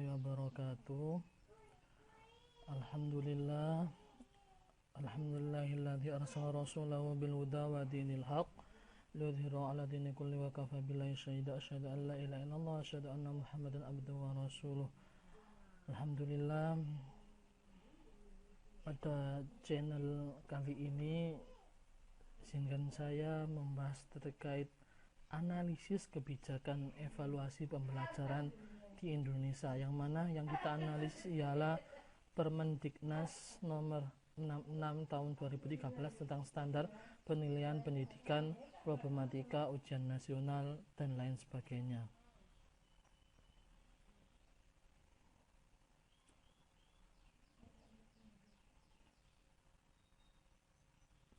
warahmatullahi wabarakatuh. Alhamdulillah. Alhamdulillahilladzi arsala rasulahu bil huda wa dinil haq liyudhhirahu 'ala dini kulli wa kafa billahi syahida. Asyhadu an la ilaha illallah wa asyhadu anna Muhammadan abduhu wa rasuluh. Alhamdulillah, pada channel kali ini izinkan saya membahas terkait analisis kebijakan evaluasi pembelajaran di Indonesia, yang mana yang kita analisis ialah Permendiknas nomor 66 tahun 2013 tentang standar penilaian pendidikan, problematika ujian nasional, dan lain sebagainya.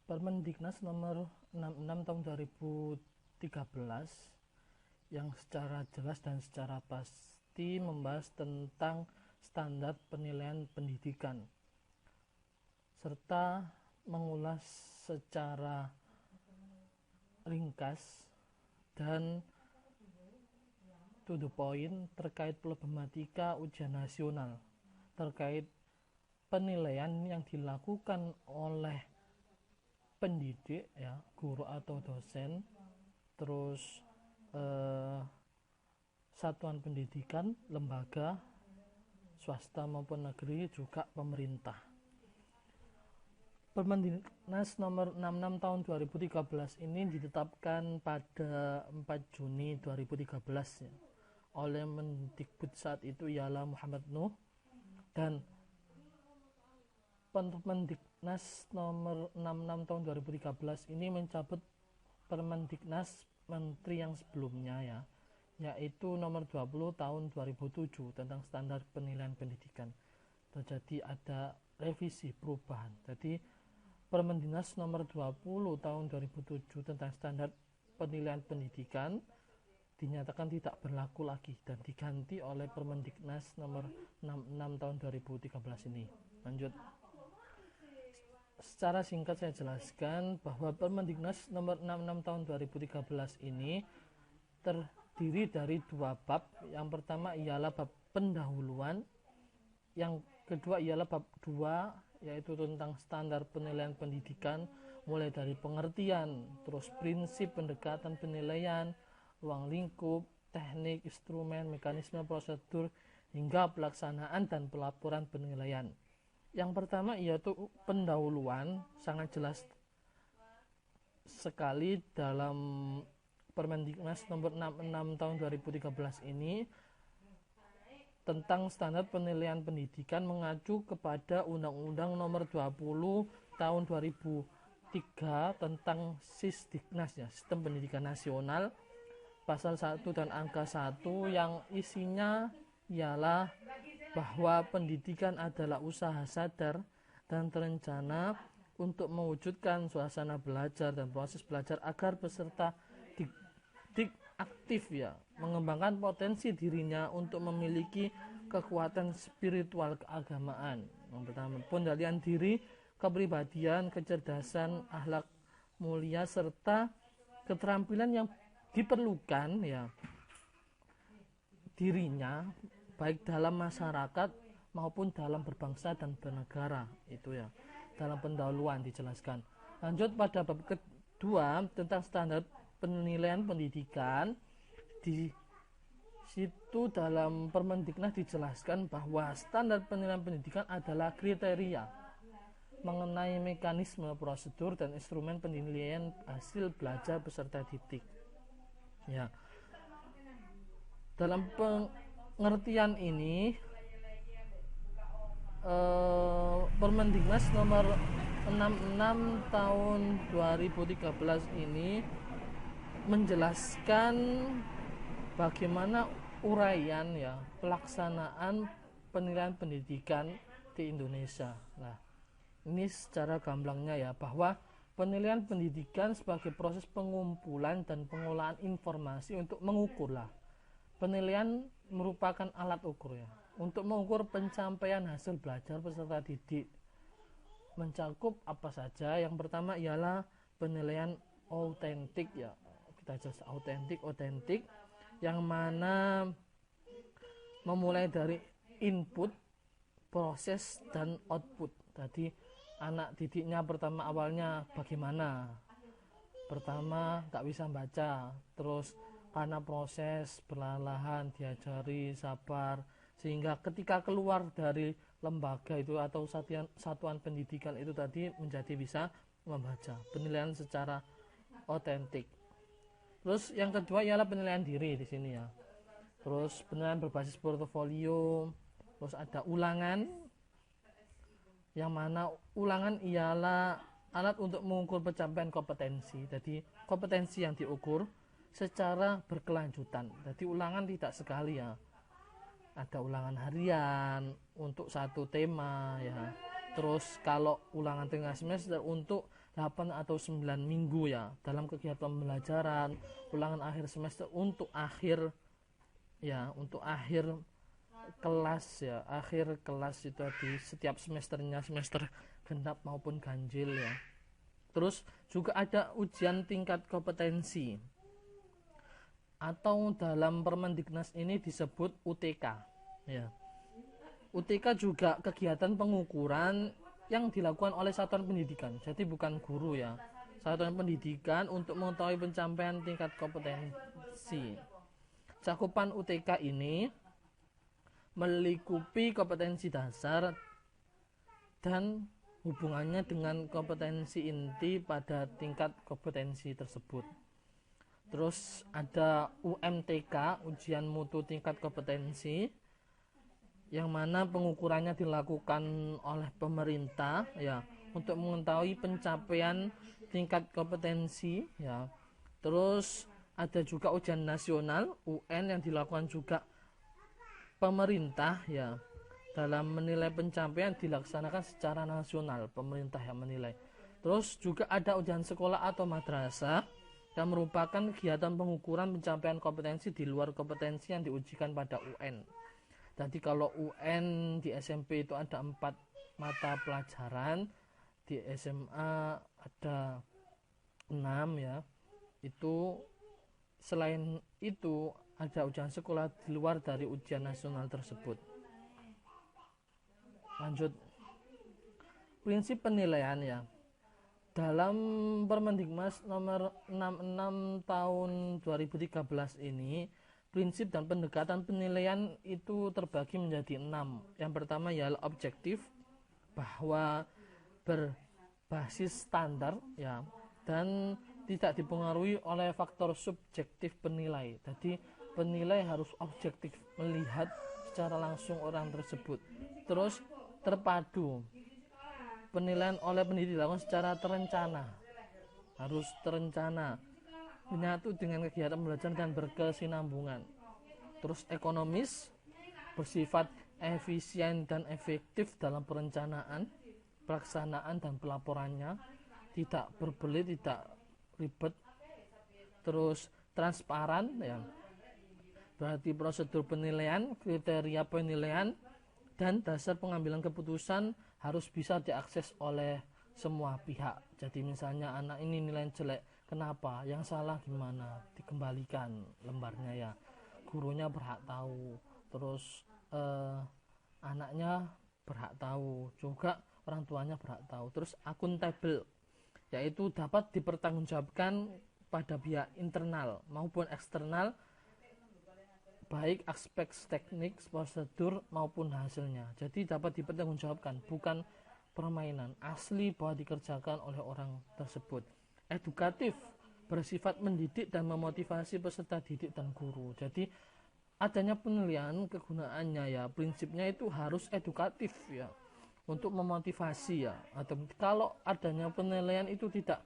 Permendiknas nomor 66 tahun 2013 yang secara jelas dan secara pasti membahas tentang standar penilaian pendidikan serta mengulas secara ringkas dan to the point terkait problematika ujian nasional, terkait penilaian yang dilakukan oleh pendidik, ya, guru atau dosen, terus satuan pendidikan, lembaga swasta maupun negeri, juga pemerintah. Permendiknas nomor 66 tahun 2013 ini ditetapkan pada 4 Juni 2013 ya, oleh Mendikbud saat itu ialah Muhammad Nuh, dan Permendiknas nomor 66 tahun 2013 ini mencabut Permendiknas Menteri yang sebelumnya ya, yaitu nomor 20 tahun 2007 tentang standar penilaian pendidikan. Jadi ada revisi perubahan. Jadi Permendiknas nomor 20 tahun 2007 tentang standar penilaian pendidikan dinyatakan tidak berlaku lagi dan diganti oleh Permendiknas nomor 66 tahun 2013 ini. Lanjut. Secara singkat saya jelaskan bahwa Permendiknas nomor 66 tahun 2013 ini terdiri dari 2 bab. Yang pertama ialah bab pendahuluan, yang kedua ialah bab 2, yaitu tentang standar penilaian pendidikan, mulai dari pengertian, terus prinsip pendekatan penilaian, ruang lingkup, teknik, instrumen, mekanisme, prosedur, hingga pelaksanaan dan pelaporan penilaian. Yang pertama yaitu pendahuluan, sangat jelas sekali dalam Permendiknas nomor 66 tahun 2013 ini tentang standar penilaian pendidikan mengacu kepada Undang-Undang nomor 20 tahun 2003 tentang Sisdiknas ya, Sistem Pendidikan Nasional, pasal 1 dan angka 1, yang isinya ialah bahwa pendidikan adalah usaha sadar dan terencana untuk mewujudkan suasana belajar dan proses belajar agar peserta didik aktif ya, mengembangkan potensi dirinya untuk memiliki kekuatan spiritual keagamaan. Yang pertama, pendalian diri, kepribadian, kecerdasan, akhlak mulia, serta keterampilan yang diperlukan ya dirinya baik dalam masyarakat maupun dalam berbangsa dan bernegara. Itu ya, dalam pendahuluan dijelaskan. Lanjut pada bab kedua tentang standar penilaian pendidikan. Di situ dalam Permendiknas dijelaskan bahwa standar penilaian pendidikan adalah kriteria mengenai mekanisme, prosedur, dan instrumen penilaian hasil belajar peserta didik. Ya. Dalam pengertian ini Permendiknas nomor 66 tahun 2013 ini menjelaskan bagaimana uraian ya pelaksanaan penilaian pendidikan di Indonesia. Nah, ini secara gamblangnya ya, bahwa penilaian pendidikan sebagai proses pengumpulan dan pengolahan informasi untuk mengukur lah. Penilaian merupakan alat ukur ya, untuk mengukur pencapaian hasil belajar peserta didik. Mencakup apa saja? Yang pertama ialah penilaian autentik ya. Kita jelas autentik, yang mana memulai dari input, proses, dan output. Jadi anak didiknya pertama awalnya bagaimana? Pertama nggak bisa baca, terus karena proses perlahan-lahan diajari sabar, sehingga ketika keluar dari lembaga itu atau satuan pendidikan itu tadi menjadi bisa membaca. Penilaian secara otentik. Terus yang kedua ialah penilaian diri di sini ya. Terus penilaian berbasis portofolio. Terus ada ulangan, yang mana ulangan ialah alat untuk mengukur pencapaian kompetensi. Jadi kompetensi yang diukur secara berkelanjutan. Jadi ulangan tidak sekali ya. Ada ulangan harian untuk satu tema ya. Terus kalau ulangan tengah semester untuk 8 atau 9 minggu ya dalam kegiatan pembelajaran. Ulangan akhir semester untuk akhir ya, untuk akhir kelas ya, akhir kelas itu di setiap semesternya, semester genap maupun ganjil ya. Terus juga ada ujian tingkat kompetensi atau dalam Permendiknas ini disebut UTK ya. UTK juga kegiatan pengukuran yang dilakukan oleh satuan pendidikan, jadi bukan guru ya, satuan pendidikan untuk mengetahui pencapaian tingkat kompetensi. Cakupan UTK ini melingkupi kompetensi dasar dan hubungannya dengan kompetensi inti pada tingkat kompetensi tersebut. Terus ada UMTK, ujian mutu tingkat kompetensi, yang mana pengukurannya dilakukan oleh pemerintah ya untuk mengetahui pencapaian tingkat kompetensi ya. Terus ada juga ujian nasional UN yang dilakukan juga pemerintah ya, dalam menilai pencapaian dilaksanakan secara nasional, pemerintah yang menilai. Terus juga ada ujian sekolah atau madrasah yang merupakan kegiatan pengukuran pencapaian kompetensi di luar kompetensi yang diujikan pada UN. Jadi kalau UN di SMP itu ada 4 mata pelajaran, di SMA ada 6 ya. Itu selain itu ada ujian sekolah di luar dari ujian nasional tersebut. Lanjut, prinsip penilaian ya. Dalam Permendiknas nomor 66 tahun 2013 ini, prinsip dan pendekatan penilaian itu terbagi menjadi 6. Yang pertama ialah objektif, bahwa berbasis standar ya, dan tidak dipengaruhi oleh faktor subjektif penilai. Jadi penilai harus objektif, melihat secara langsung orang tersebut. Terus terpadu, penilaian oleh pendidik dilakukan secara terencana, harus terencana, menyatu dengan kegiatan belajar dan berkesinambungan. Terus ekonomis, bersifat efisien dan efektif dalam perencanaan, pelaksanaan dan pelaporannya, tidak berbelit, tidak ribet. Terus transparan ya, berarti prosedur penilaian, kriteria penilaian, dan dasar pengambilan keputusan harus bisa diakses oleh semua pihak. Jadi misalnya anak ini nilai jelek, kenapa, yang salah gimana, dikembalikan lembarnya ya, gurunya berhak tahu. Terus anaknya berhak tahu, juga orang tuanya berhak tahu. Terus akuntabel, yaitu dapat dipertanggungjawabkan pada pihak internal maupun eksternal, baik aspek teknik, prosedur maupun hasilnya. Jadi dapat dipertanggungjawabkan, bukan permainan, asli bahwa dikerjakan oleh orang tersebut. Edukatif, bersifat mendidik dan memotivasi peserta didik dan guru. Jadi adanya penilaian, kegunaannya ya, prinsipnya itu harus edukatif ya, untuk memotivasi ya. Atau kalau adanya penilaian itu tidak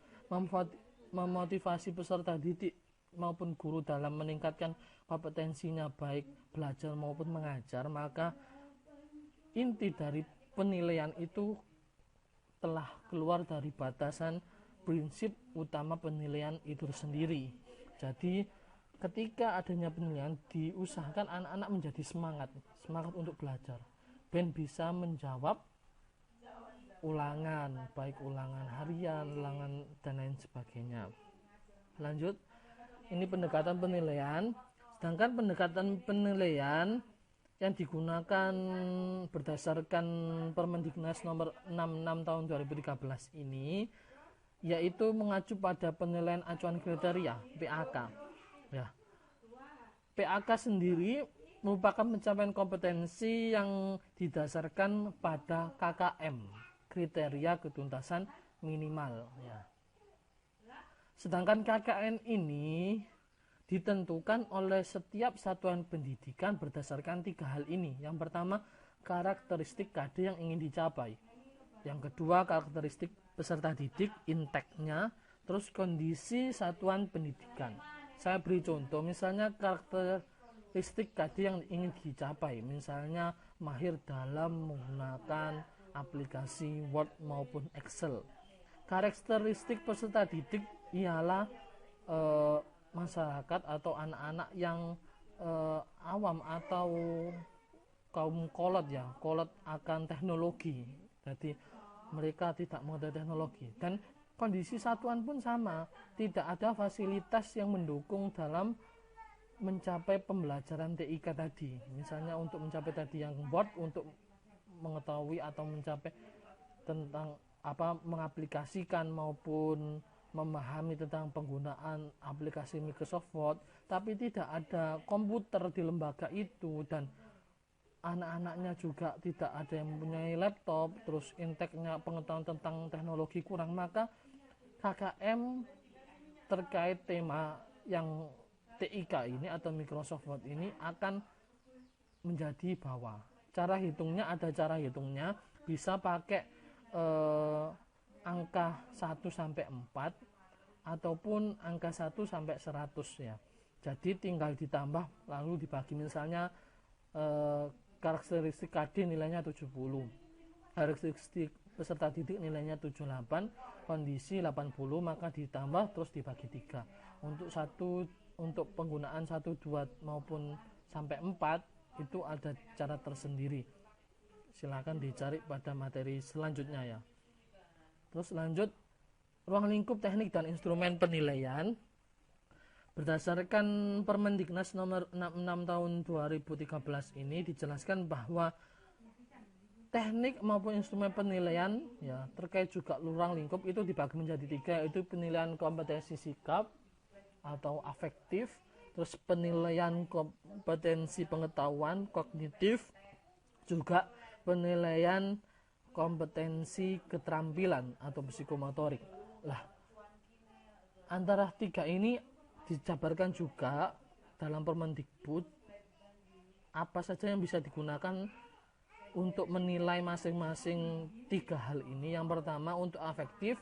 memotivasi peserta didik maupun guru dalam meningkatkan kompetensinya baik belajar maupun mengajar, maka inti dari penilaian itu telah keluar dari batasan prinsip utama penilaian itu sendiri. Jadi ketika adanya penilaian, diusahakan anak-anak menjadi semangat untuk belajar, ben bisa menjawab ulangan, baik ulangan harian, ulangan dan lain sebagainya. Lanjut, ini pendekatan penilaian. Sedangkan pendekatan penilaian yang digunakan berdasarkan Permendiknas nomor 66 tahun 2013 ini yaitu mengacu pada penilaian acuan kriteria PAK. Ya. PAK sendiri merupakan pencapaian kompetensi yang didasarkan pada KKM, kriteria ketuntasan minimal. Ya. Sedangkan KKN ini ditentukan oleh setiap satuan pendidikan berdasarkan 3 hal ini. Yang pertama, karakteristik KD yang ingin dicapai. Yang kedua, karakteristik peserta didik, inteknya, terus kondisi satuan pendidikan. Saya beri contoh, misalnya karakteristik KD yang ingin dicapai, misalnya mahir dalam menggunakan aplikasi Word maupun Excel. Karakteristik peserta didik ialah masyarakat atau anak-anak yang awam atau kaum kolot ya, kolot akan teknologi. Jadi mereka tidak mengerti teknologi, dan kondisi satuan pun sama, tidak ada fasilitas yang mendukung dalam mencapai pembelajaran TIK tadi. Misalnya untuk mencapai tadi yang Word, untuk mengetahui atau mencapai tentang mengaplikasikan maupun memahami tentang penggunaan aplikasi Microsoft Word, tapi tidak ada komputer di lembaga itu, dan anak-anaknya juga tidak ada yang mempunyai laptop, terus inteknya pengetahuan tentang teknologi kurang, maka KKM terkait tema yang TIK ini atau Microsoft Word ini akan menjadi bawah. Cara hitungnya ada cara hitungnya, bisa pakai angka 1 sampai 4 ataupun angka 1 sampai 100 ya. Jadi tinggal ditambah lalu dibagi, misalnya karakteristik KD nilainya 70, karakteristik peserta didik nilainya 78, kondisi 80, maka ditambah terus dibagi 3. Untuk penggunaan 1, 2 maupun sampai 4 itu ada cara tersendiri. Silakan dicari pada materi selanjutnya ya. Terus lanjut, ruang lingkup teknik dan instrumen penilaian. Berdasarkan Permendiknas nomor 66 tahun 2013 ini dijelaskan bahwa teknik maupun instrumen penilaian ya terkait juga ruang lingkup itu dibagi menjadi 3, yaitu penilaian kompetensi sikap atau afektif, terus penilaian kompetensi pengetahuan kognitif, juga penilaian kompetensi keterampilan atau psikomotorik. Lah, antara 3 ini dijabarkan juga dalam Permendikbud apa saja yang bisa digunakan untuk menilai masing-masing 3 hal ini. Yang pertama, untuk afektif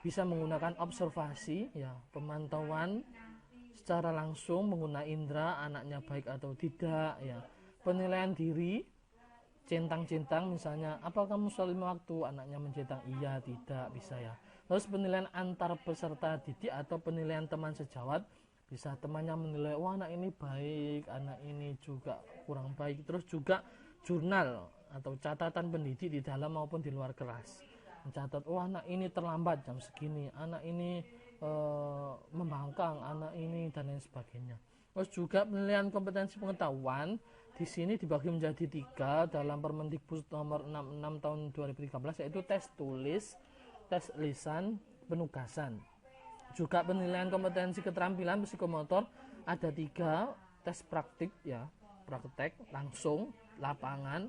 bisa menggunakan observasi ya, pemantauan secara langsung menggunakan indera anaknya baik atau tidak ya. Penilaian diri, centang-centang, misalnya apakah kamu selalu 5 waktu, anaknya mencentang iya tidak, bisa ya. Terus penilaian antar peserta didik atau penilaian teman sejawat, bisa temannya menilai wah anak ini baik, anak ini juga kurang baik. Terus juga jurnal atau catatan pendidik di dalam maupun di luar kelas, mencatat wah anak ini terlambat jam segini, anak ini membangkang, anak ini, dan lain sebagainya. Terus juga penilaian kompetensi pengetahuan di sini dibagi menjadi 3 dalam Permendikbud nomor 66 tahun 2013, yaitu tes tulis, tes lisan, penugasan. Juga penilaian kompetensi keterampilan psikomotor ada 3, tes praktik ya, praktek langsung lapangan,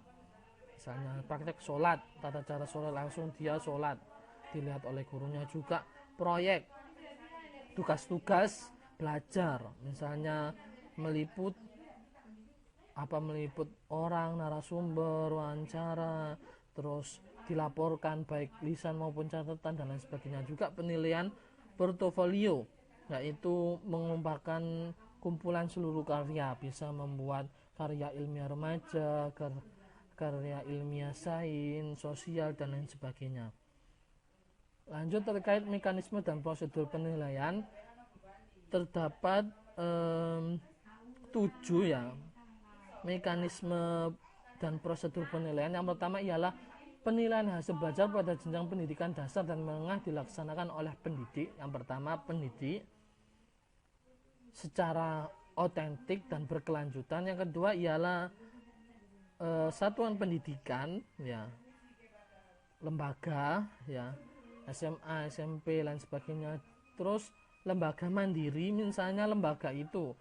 misalnya praktek sholat, tata cara sholat langsung dia sholat dilihat oleh gurunya. Juga proyek, tugas-tugas belajar, misalnya meliput orang, narasumber, wawancara, terus dilaporkan baik lisan maupun catatan dan lain sebagainya. Juga penilaian portofolio, yaitu mengumpulkan kumpulan seluruh karya, bisa membuat karya ilmiah remaja, karya ilmiah sains, sosial, dan lain sebagainya. Lanjut, terkait mekanisme dan prosedur penilaian, terdapat 7 ya mekanisme dan prosedur penilaian. Yang pertama ialah penilaian hasil belajar pada jenjang pendidikan dasar dan menengah dilaksanakan oleh pendidik. Yang pertama, pendidik secara otentik dan berkelanjutan. Yang kedua ialah satuan pendidikan ya, lembaga ya, SMA, SMP lain sebagainya. Terus lembaga mandiri, misalnya lembaga itu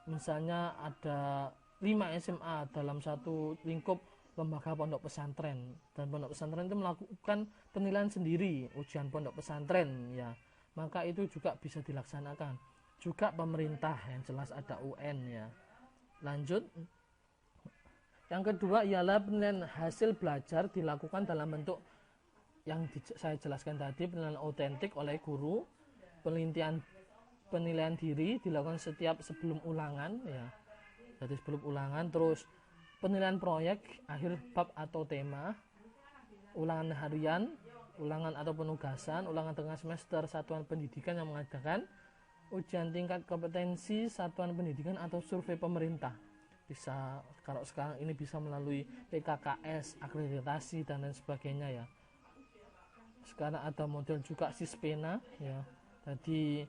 misalnya ada 5 SMA dalam satu lingkup lembaga pondok pesantren, dan pondok pesantren itu melakukan penilaian sendiri ujian pondok pesantren ya, maka itu juga bisa dilaksanakan. Juga pemerintah yang jelas ada UN ya. Lanjut, yang kedua ialah penilaian hasil belajar dilakukan dalam bentuk yang saya jelaskan tadi, penilaian otentik oleh guru, penilaian diri dilakukan setiap sebelum ulangan ya, jadi sebelum ulangan. Terus penilaian proyek akhir bab atau tema, ulangan harian, ulangan atau penugasan, ulangan tengah semester satuan pendidikan yang mengadakan, ujian tingkat kompetensi satuan pendidikan atau survei pemerintah. Bisa, kalau sekarang ini bisa melalui PKKS, akreditasi dan lain sebagainya ya. Sekarang ada model juga Sispena ya, jadi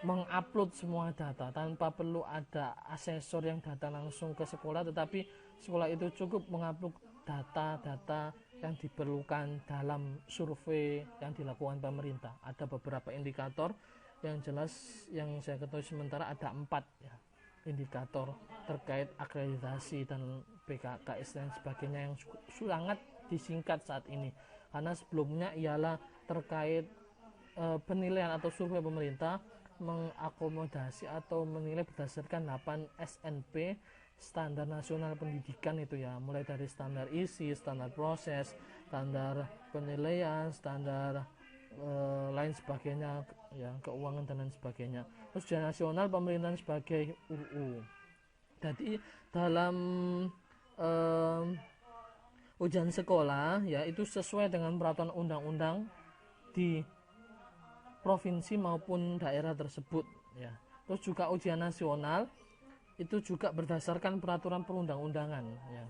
mengupload semua data tanpa perlu ada asesor yang datang langsung ke sekolah, tetapi sekolah itu cukup mengupload data-data yang diperlukan dalam survei yang dilakukan pemerintah. Ada beberapa indikator yang jelas yang saya ketahui sementara ada 4 ya, indikator terkait akreditasi dan PKKS dan sebagainya yang sangat disingkat saat ini, karena sebelumnya ialah terkait penilaian atau survei pemerintah mengakomodasi atau menilai berdasarkan 8 SNP, standar nasional pendidikan itu ya, mulai dari standar isi, standar proses, standar penilaian, standar lain sebagainya ya, keuangan dan lain sebagainya. Terus ujian nasional pemerintahan sebagai UU. Jadi dalam ujian sekolah ya itu sesuai dengan peraturan undang-undang di provinsi maupun daerah tersebut ya. Terus juga ujian nasional itu juga berdasarkan peraturan perundang-undangan ya.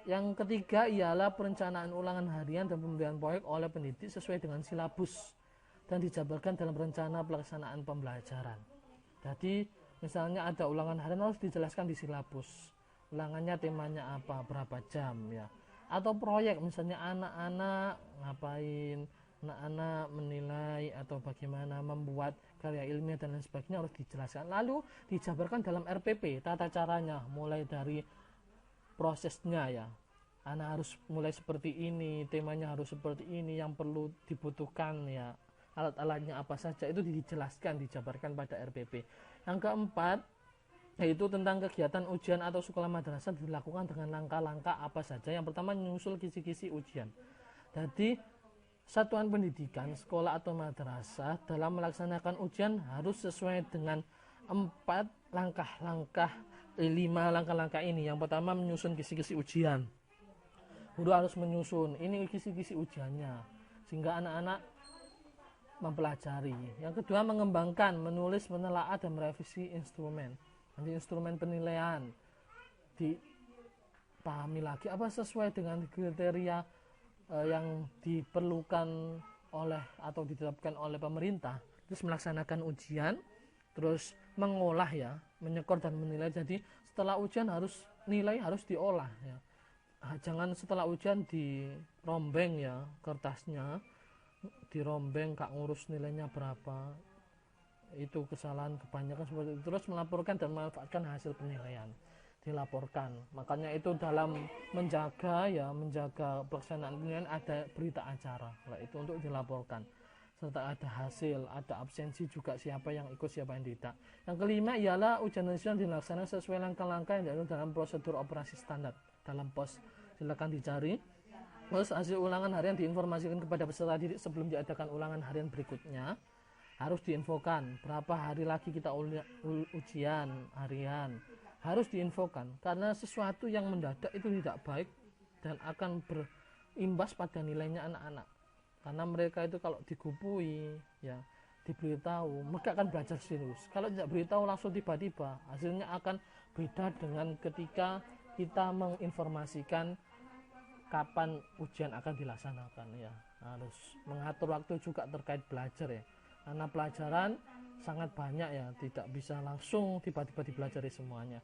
Yang ketiga ialah perencanaan ulangan harian dan pemberian proyek oleh pendidik sesuai dengan silabus dan dijabarkan dalam rencana pelaksanaan pembelajaran. Jadi misalnya ada ulangan harian harus dijelaskan di silabus, ulangannya temanya apa, berapa jam ya. Atau proyek misalnya anak-anak ngapain, anak-anak menilai atau bagaimana membuat karya ilmiah dan lain sebagainya harus dijelaskan. Lalu dijabarkan dalam RPP tata caranya, mulai dari prosesnya ya, anak harus mulai seperti ini, temanya harus seperti ini, yang perlu dibutuhkan ya, alat-alatnya apa saja, itu dijelaskan, dijabarkan pada RPP. Yang keempat yaitu tentang kegiatan ujian atau sekolah madrasah dilakukan dengan langkah-langkah apa saja. Yang pertama menyusul kisi-kisi ujian. Jadi satuan pendidikan, sekolah atau madrasah dalam melaksanakan ujian harus sesuai dengan 5 langkah-langkah ini. Yang pertama menyusun kisi-kisi ujian. Guru harus menyusun ini kisi-kisi ujiannya sehingga anak-anak mempelajari. Yang kedua mengembangkan, menulis, menelaah dan merevisi instrumen. Nanti instrumen penilaian dipahami lagi apa sesuai dengan kriteria yang diperlukan oleh atau ditetapkan oleh pemerintah. Terus melaksanakan ujian, terus mengolah ya, menyekor dan menilai. Jadi setelah ujian harus nilai harus diolah ya. Jangan setelah ujian dirombeng ya kertasnya, dirombeng gak ngurus nilainya berapa. Itu kesalahan kebanyakan seperti itu. Terus melaporkan dan memanfaatkan hasil penilaian, dilaporkan. Makanya itu dalam menjaga pelaksanaan penilaian ada berita acara, nah, itu untuk dilaporkan, serta ada hasil, ada absensi juga, siapa yang ikut siapa yang tidak. Yang kelima ialah ujian nasional dilaksanakan sesuai langkah-langkah yang diatur dalam prosedur operasi standar dalam pos, silakan dicari. Terus hasil ulangan harian diinformasikan kepada peserta didik sebelum diadakan ulangan harian berikutnya. Harus diinfokan berapa hari lagi kita ujian harian, harus diinfokan, karena sesuatu yang mendadak itu tidak baik dan akan berimbas pada nilainya anak-anak, karena mereka itu kalau digupui ya, diberitahu, mereka akan belajar serius. Kalau tidak beritahu langsung tiba-tiba, hasilnya akan beda dengan ketika kita menginformasikan kapan ujian akan dilaksanakan ya. Harus mengatur waktu juga terkait belajar ya, karena pelajaran sangat banyak ya, tidak bisa langsung tiba-tiba dipelajari semuanya.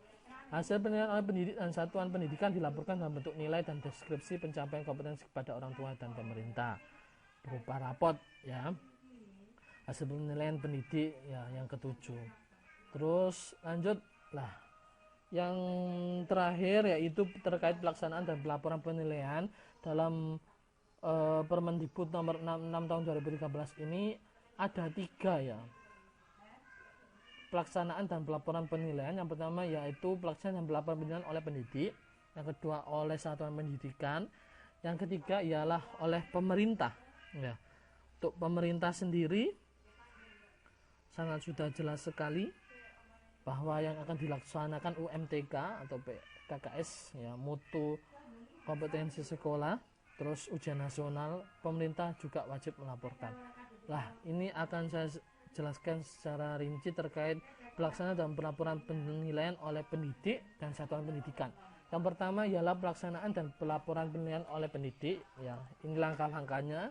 Hasil penilaian oleh pendidik dan satuan pendidikan dilaporkan dalam bentuk nilai dan deskripsi pencapaian kompetensi kepada orang tua dan pemerintah berupa rapot ya. Hasil penilaian pendidik ya yang ketujuh. Terus lanjut lah. Yang terakhir yaitu terkait pelaksanaan dan pelaporan penilaian dalam Permendikbud nomor 66 tahun 2013 ini ada 3 ya. Pelaksanaan dan pelaporan penilaian. Yang pertama yaitu pelaksanaan dan pelaporan penilaian oleh pendidik, yang kedua oleh satuan pendidikan, yang ketiga ialah oleh pemerintah ya. Untuk pemerintah sendiri sangat sudah jelas sekali bahwa yang akan dilaksanakan UMTK atau KKS ya, mutu kompetensi sekolah, terus ujian nasional, pemerintah juga wajib melaporkan. Lah, ini akan saya jelaskan secara rinci terkait pelaksanaan dan pelaporan penilaian oleh pendidik dan satuan pendidikan. Yang pertama ialah pelaksanaan dan pelaporan penilaian oleh pendidik ya. Ini langkah-langkahnya.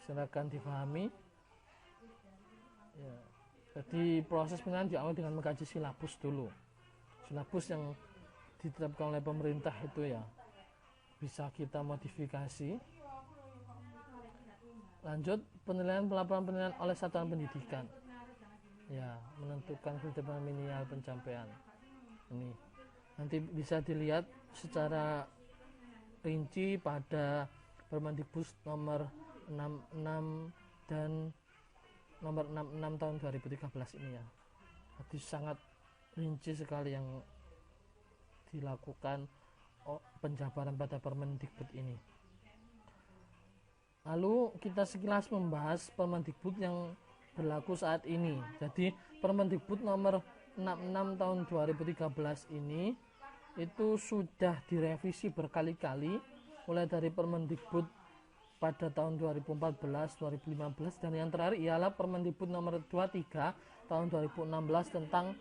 Silakan difahami. Ya. Jadi proses penilaian diawali dengan mengkaji silabus dulu. Silabus yang ditetapkan oleh pemerintah itu ya bisa kita modifikasi. Lanjut, penilaian pelaporan penilaian oleh satuan pendidikan. Ya, menentukan kriteria minimal pencapaian. Ini nanti bisa dilihat secara rinci pada Permendikbud nomor 66 dan nomor 66 tahun 2013 ini ya. Jadi sangat rinci sekali yang dilakukan penjabaran pada Permendikbud ini. Lalu kita sekilas membahas Permendikbud yang berlaku saat ini. Jadi Permendikbud nomor 66 tahun 2013 ini itu sudah direvisi berkali-kali, mulai dari Permendikbud pada tahun 2014, 2015, dan yang terakhir ialah Permendikbud nomor 23 tahun 2016 tentang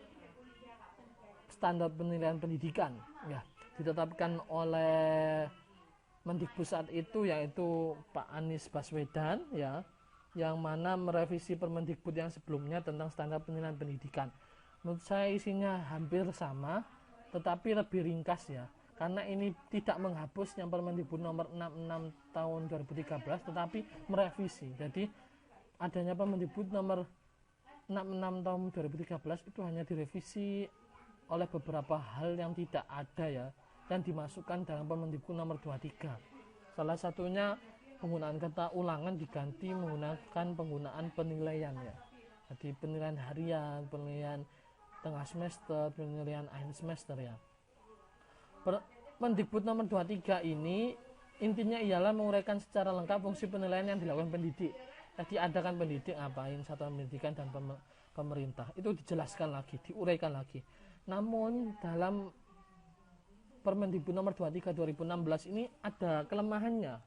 standar penilaian pendidikan ya, ditetapkan oleh Mendikbud saat itu yaitu Pak Anies Baswedan ya, yang mana merevisi Permendikbud yang sebelumnya tentang standar penilaian pendidikan. Menurut saya isinya hampir sama tetapi lebih ringkas ya, karena ini tidak menghapus yang Permendikbud nomor 66 tahun 2013 tetapi merevisi. Jadi adanya Permendikbud nomor 66 tahun 2013 itu hanya direvisi oleh beberapa hal yang tidak ada ya, dan dimasukkan dalam Permendikbud nomor 23. Salah satunya penggunaan kata ulangan diganti menggunakan penggunaan penilaian ya. Jadi penilaian harian, penilaian tengah semester, penilaian akhir semester ya. Permendikbud nomor 23 ini intinya ialah menguraikan secara lengkap fungsi penilaian yang dilakukan pendidik. Tadi ada kan pendidik ngapain, satuan pendidikan dan pemerintah. Itu dijelaskan lagi, diuraikan lagi. Namun dalam Permendikbud nomor 23 2016 ini ada kelemahannya,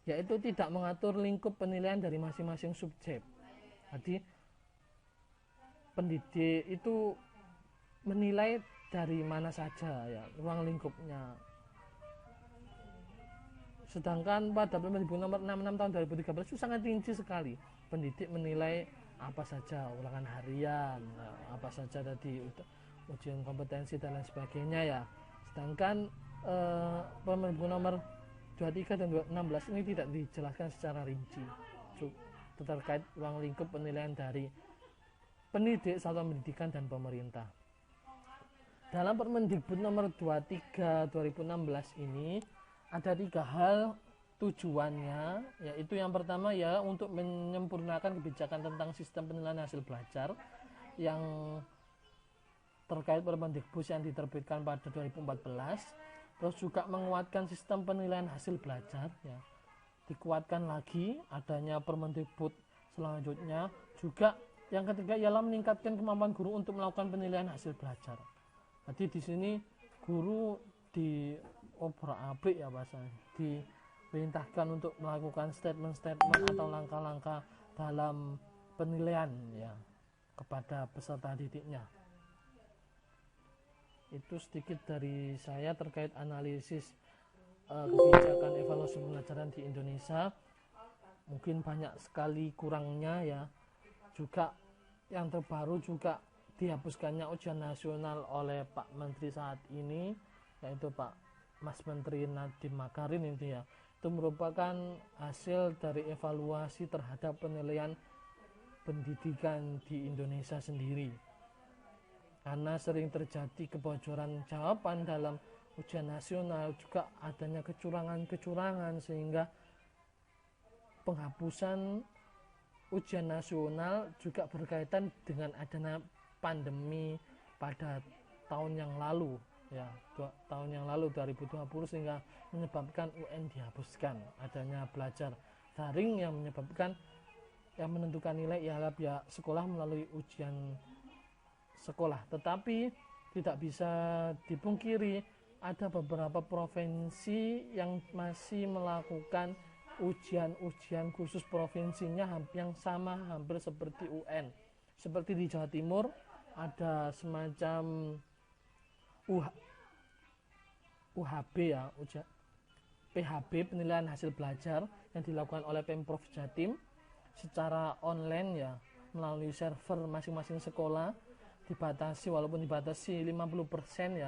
yaitu tidak mengatur lingkup penilaian dari masing-masing subjek. Jadi pendidik itu menilai dari mana saja ya, ruang lingkupnya. Sedangkan pada Permendikbud nomor 66 tahun 2013 itu sangat rinci sekali. Pendidik menilai apa saja, ulangan harian, apa saja tadi ujian kompetensi dan lain sebagainya ya. Sedangkan Permendikbud nomor 23 dan 16 ini tidak dijelaskan secara rinci terkait ruang lingkup penilaian dari pendidik, satuan pendidikan dan pemerintah. Dalam Permendikbud nomor 23 2016 ini ada 3 hal tujuannya, yaitu yang pertama ya untuk menyempurnakan kebijakan tentang sistem penilaian hasil belajar yang terkait Permendikbud yang diterbitkan pada 2014, terus juga menguatkan sistem penilaian hasil belajar ya, dikuatkan lagi adanya Permendikbud selanjutnya. Juga yang ketiga ialah meningkatkan kemampuan guru untuk melakukan penilaian hasil belajar. Jadi di sini guru diobrak-abrik ya bahasanya, diperintahkan untuk melakukan statement-statement atau langkah-langkah dalam penilaian ya kepada peserta didiknya. Itu sedikit dari saya terkait analisis kebijakan evaluasi pembelajaran di Indonesia. Mungkin banyak sekali kurangnya ya. Juga yang terbaru juga dihapuskannya ujian nasional oleh Pak Menteri saat ini, yaitu Pak Mas Menteri Nadiem Makarim itu merupakan hasil dari evaluasi terhadap penilaian pendidikan di Indonesia sendiri, karena sering terjadi kebocoran jawaban dalam ujian nasional, juga adanya kecurangan-kecurangan, sehingga penghapusan ujian nasional juga berkaitan dengan adanya pandemi pada tahun yang lalu tahun yang lalu 2020, sehingga menyebabkan UN dihapuskan. Adanya belajar daring yang menentukan nilai ialah pihak sekolah melalui ujian sekolah. Tetapi tidak bisa dipungkiri ada beberapa provinsi yang masih melakukan ujian khusus provinsinya yang sama hampir seperti UN. Seperti di Jawa Timur ada semacam UHB PHB, penilaian hasil belajar, yang dilakukan oleh Pemprov Jatim secara online melalui server masing-masing sekolah, walaupun dibatasi 50%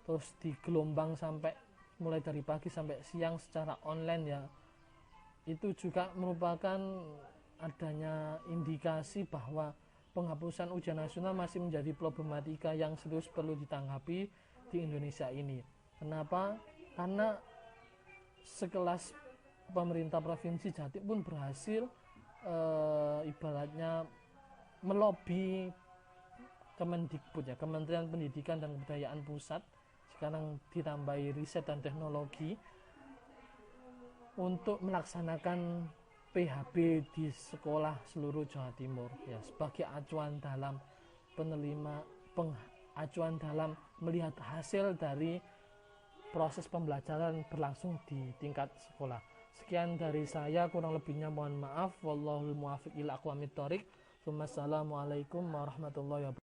terus digelombang sampai mulai dari pagi sampai siang secara online Itu juga merupakan adanya indikasi bahwa penghapusan ujian nasional masih menjadi problematika yang serius perlu ditanggapi di Indonesia ini. Kenapa? Karena sekelas pemerintah Provinsi Jatim pun berhasil ibaratnya melobi Kemendikbud Kementerian Pendidikan dan Kebudayaan Pusat, sekarang ditambahi Riset dan Teknologi, untuk melaksanakan PHB di sekolah seluruh Jawa Timur sebagai acuan dalam acuan dalam melihat hasil dari proses pembelajaran berlangsung di tingkat sekolah. Sekian dari saya, kurang lebihnya mohon maaf. Wallahul muwaffiq ila aqwamit thoriq. Wassalamualaikum warahmatullahi wabarakatuh.